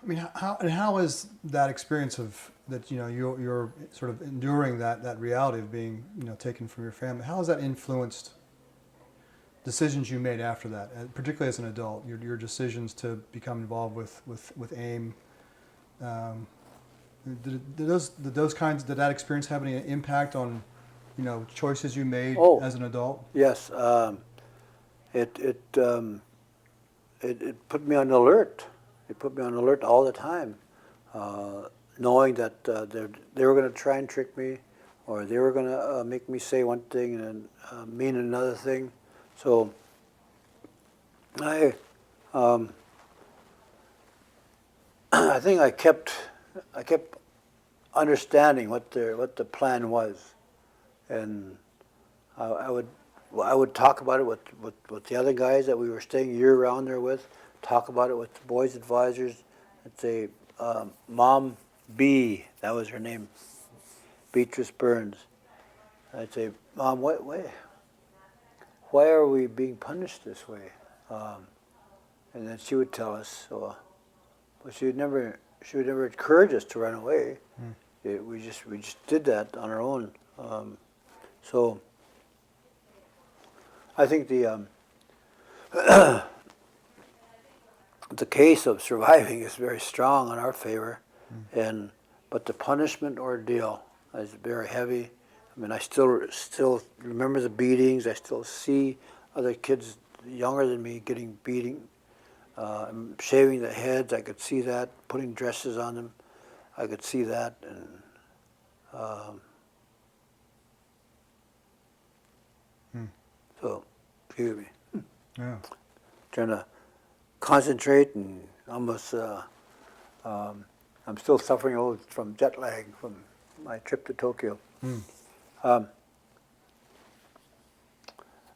I mean, how is that experience of that? You're sort of enduring that reality of being taken from your family. How has that influenced decisions you made after that, particularly as an adult? Your decisions to become involved with AIM. Um, did that experience have any impact on choices you made Oh, as an adult? yes. It it, um, it put me on alert. It put me on alert all the time, knowing that they were going to try and trick me, or they were going to make me say one thing and mean another thing. So I um, I think I kept understanding what the plan was, and I would I would talk about it with the other guys that we were staying year round there with. Talk about it with the boys' advisors. I'd say, Mom B, that was her name, Beatrice Burns. I'd say, Mom, why are we being punished this way? Um, and then she would tell us. So, but she would never encourage us to run away. Mm. We just did that on our own. So I think the case of surviving is very strong in our favor, Mm. and but the punishment ordeal is very heavy. I mean, I still remember the beatings. I still see other kids younger than me getting beating, shaving their heads. I could see that, putting dresses on them. I could see that, and um, Mm. so, excuse me, Yeah. trying to concentrate and almost. Um, I'm still suffering a little from jet lag from my trip to Tokyo. Mm. Um,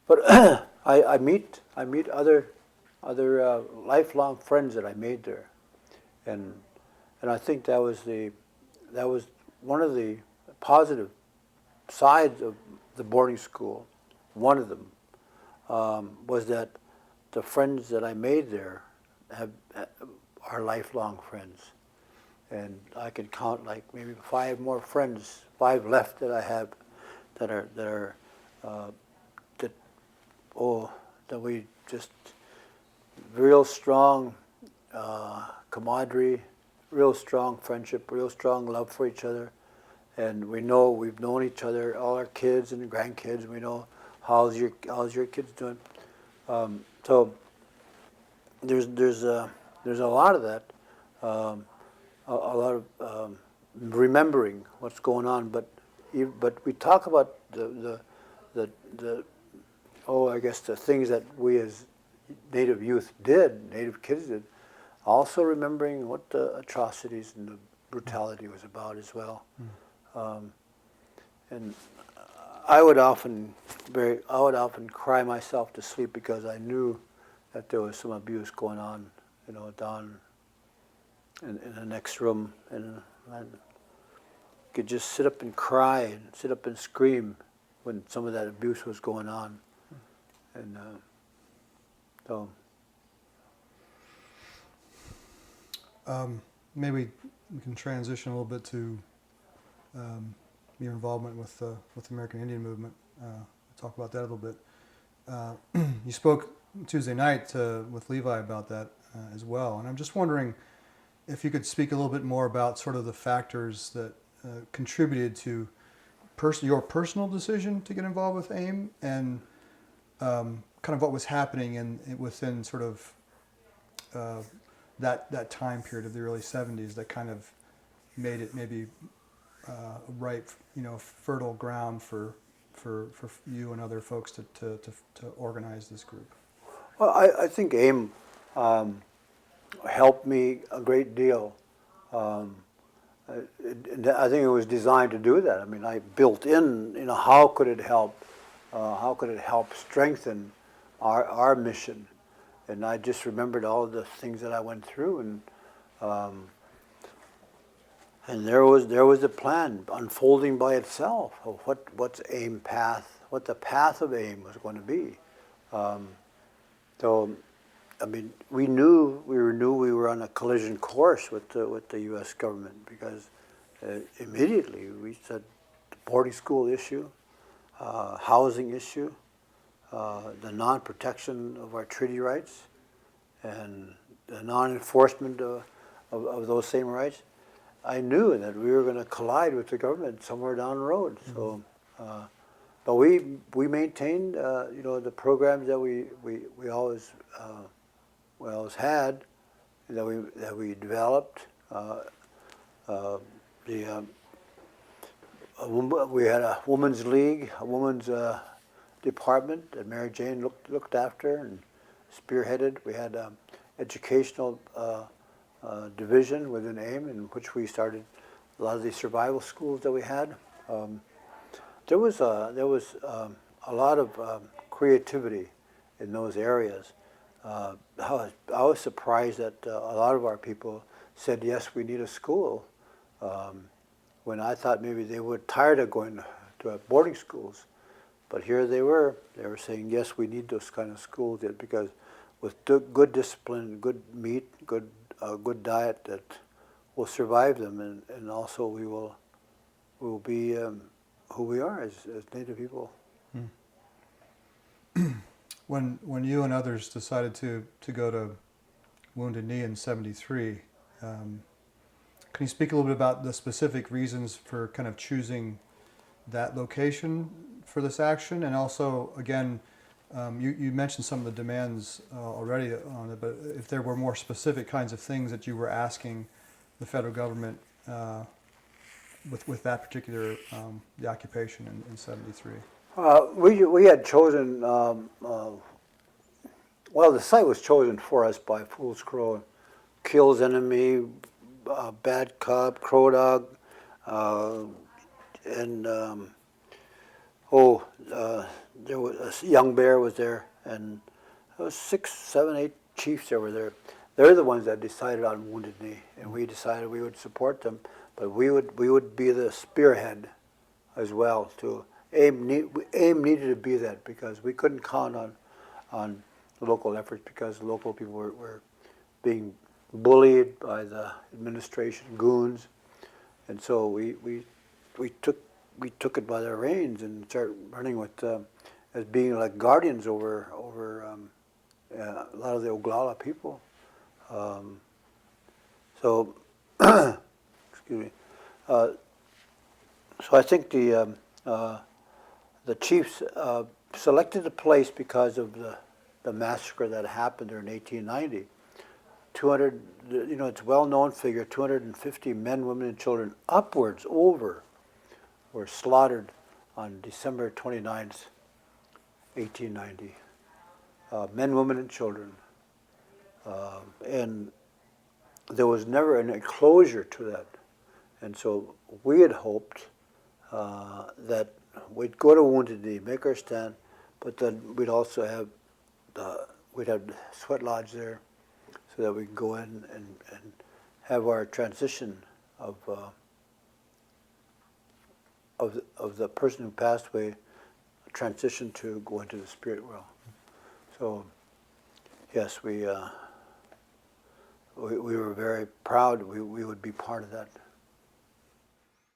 but I meet other lifelong friends that I made there, and I think that was one of the positive sides of the boarding school. One of them was that the friends that I made there have are lifelong friends, and I could count like maybe 5 more friends, 5 left that I have, that are uh, that oh that we just real strong camaraderie, real strong friendship, real strong love for each other, and we've known each other, all our kids and grandkids. We know how's your kids doing. So there's a lot of that. Um, a lot of remembering what's going on. But we talk about the I guess the things that we as Native youth did, Native kids did. Also remembering what the atrocities and the brutality was about as well. Mm. Um, and I would often cry myself to sleep because I knew that there was some abuse going on, down in the next room, and I could just sit up and cry and sit up and scream when some of that abuse was going on, and so Maybe we can transition a little bit to your involvement with the American Indian movement. Talk about that a little bit. You spoke Tuesday night with Levi about that as well, and I'm just wondering if you could speak a little bit more about sort of the factors that contributed to your personal decision to get involved with AIM, and kind of what was happening within sort of uh, that time period of the early '70s that kind of made it maybe ripe, fertile ground for you and other folks to organize this group. well, I think AIM helped me a great deal. Um, I think it was designed to do that. I mean, I built in, how could it help? How could it help strengthen our mission? And I just remembered all the things that I went through, um, and there was a plan unfolding by itself of what's AIM path, what the path of AIM was going to be. Um, so I mean, we knew we were on a collision course with the U.S. government, because immediately we said the boarding school issue, housing issue, the non-protection of our treaty rights, and the non-enforcement of those same rights. I knew that we were going to collide with the government somewhere down the road. Mm-hmm. So, but we maintained, the programs that we always had, that we developed. We had a women's league, a women's department that Mary Jane looked after and spearheaded. We had educational division within AIM, in which we started a lot of the survival schools that we had. There was a lot of creativity in those areas. I was surprised that a lot of our people said, yes, we need a school, when I thought maybe they were tired of going to boarding schools. But here they were saying, yes, we need those kind of schools, because with good discipline, good meat, good diet, that will survive them, and also we will be who we are as Native people. When you and others decided to go to Wounded Knee in '73, can you speak a little bit about the specific reasons for kind of choosing that location for this action? And also, again, you mentioned some of the demands already on it, but if there were more specific kinds of things that you were asking the federal government with that particular the occupation in '73. We had chosen, the site was chosen for us by Fool's Crow, Kills Enemy, Bad Cub, Crow Dog, and there was Young Bear was there, and there was 6, 7, 8 chiefs that were there. They're the ones that decided on Wounded Knee, and we decided we would support them, but we would be the spearhead as well. AIM needed to be that, because we couldn't count on the local efforts, because local people were being bullied by the administration, goons, and so we took it by the reins and started running with as being like guardians over a lot of the Oglala people. Excuse me. So I think the chiefs selected the place because of the massacre that happened there in 1890. 200, it's a well-known figure, 250 men, women, and children, upwards over, were slaughtered on December 29th, 1890. Men, women, and children. And there was never an enclosure to that. And so we had hoped that we'd go to Wounded Knee, make our stand, but then we'd also have we'd have Sweat Lodge there, so that we could go in and have our transition of the person who passed away transition to go into the spirit world. So yes, we were very proud we would be part of that.